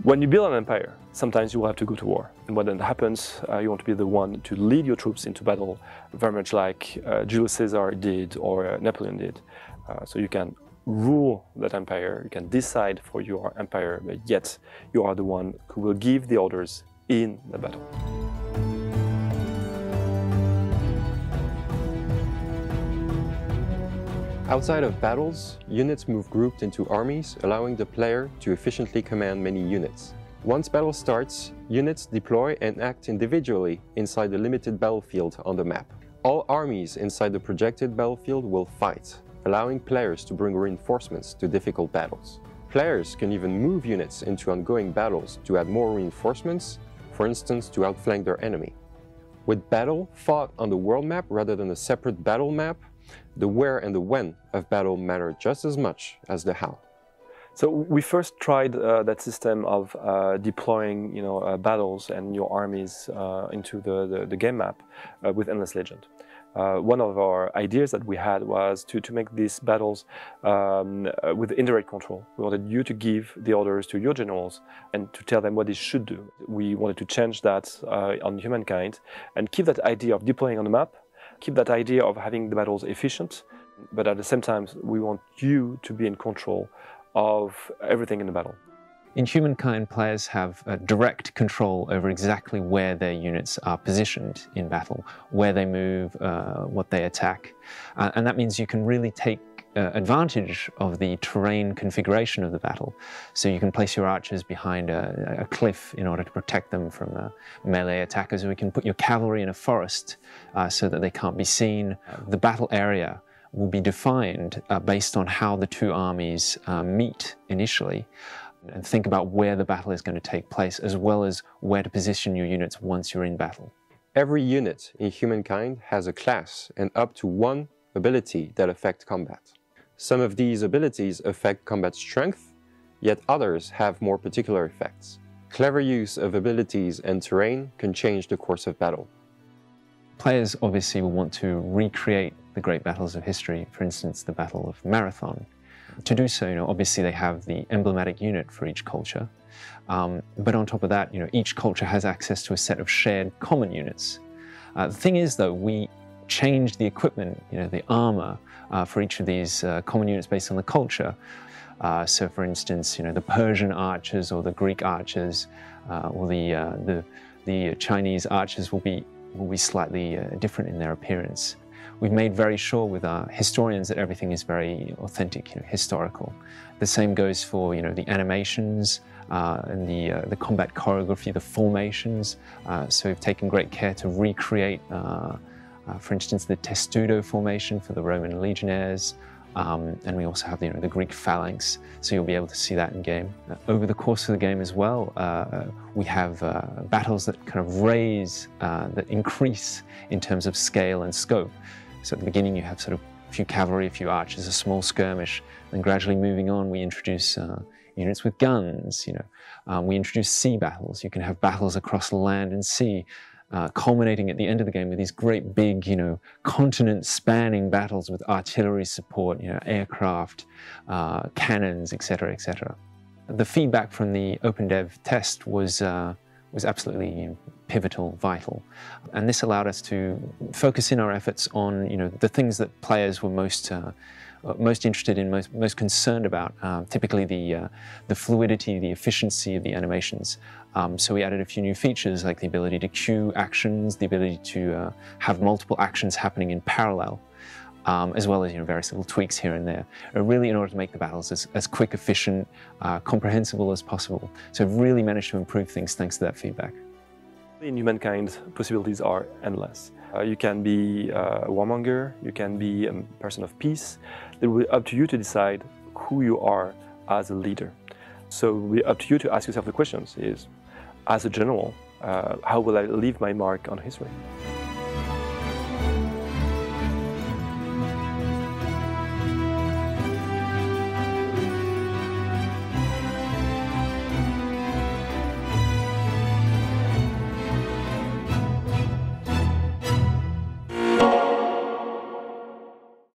When you build an empire, sometimes you will have to go to war. And when that happens, you want to be the one to lead your troops into battle, very much like Julius Caesar did or Napoleon did. So you can rule that empire, you can decide for your empire, but yet you are the one who will give the orders in the battle. Outside of battles, units move grouped into armies, allowing the player to efficiently command many units. Once battle starts, units deploy and act individually inside the limited battlefield on the map. All armies inside the projected battlefield will fight, allowing players to bring reinforcements to difficult battles. Players can even move units into ongoing battles to add more reinforcements, for instance to outflank their enemy. With battle fought on the world map rather than a separate battle map, the where and the when of battle matter just as much as the how. So we first tried that system of deploying, battles and your armies into the game map with Endless Legend. One of our ideas that we had was to make these battles with indirect control. We wanted you to give the orders to your generals and to tell them what they should do. We wanted to change that on Humankind and keep that idea of deploying on the map, keep that idea of having the battles efficient, but at the same time we want you to be in control of everything in the battle. In Humankind, players have direct control over exactly where their units are positioned in battle, where they move, what they attack. And that means you can really take advantage of the terrain configuration of the battle. So you can place your archers behind a cliff in order to protect them from melee attackers, or you can put your cavalry in a forest so that they can't be seen. The battle area will be defined based on how the two armies meet initially, and think about where the battle is going to take place, as well as where to position your units once you're in battle. Every unit in Humankind has a class and up to one ability that affect combat. Some of these abilities affect combat strength, yet others have more particular effects. Clever use of abilities and terrain can change the course of battle. Players obviously will want to recreate the great battles of history, for instance, the Battle of Marathon. To do so, obviously they have the emblematic unit for each culture, but on top of that, each culture has access to a set of shared common units. The thing is, though, we changed the equipment, the armor, for each of these common units based on the culture. So, for instance, the Persian archers or the Greek archers or the Chinese archers will be slightly different in their appearance. We've made very sure with our historians that everything is very authentic, historical. The same goes for the animations and the combat choreography, the formations. So we've taken great care to recreate, for instance, the testudo formation for the Roman legionnaires. And we also have the Greek phalanx, so you'll be able to see that in game. Over the course of the game as well, we have battles that kind of raise, that increase in terms of scale and scope. So at the beginning you have sort of a few cavalry, a few archers, a small skirmish, and gradually moving on we introduce units with guns, we introduce sea battles. You can have battles across land and sea, culminating at the end of the game with these great big, continent-spanning battles with artillery support, aircraft, cannons, etc., etc. The feedback from the OpenDev test was absolutely pivotal, vital, and this allowed us to focus in our efforts on the things that players were most interested in, most concerned about. Typically the fluidity, the efficiency of the animations. So we added a few new features like the ability to queue actions, the ability to have multiple actions happening in parallel, as well as various little tweaks here and there, really in order to make the battles as quick, efficient, comprehensible as possible. So we've really managed to improve things thanks to that feedback. In Humankind, possibilities are endless. You can be a warmonger, you can be a person of peace. It will be up to you to decide who you are as a leader. So it will be up to you to ask yourself the questions is, as a general, how will I leave my mark on history?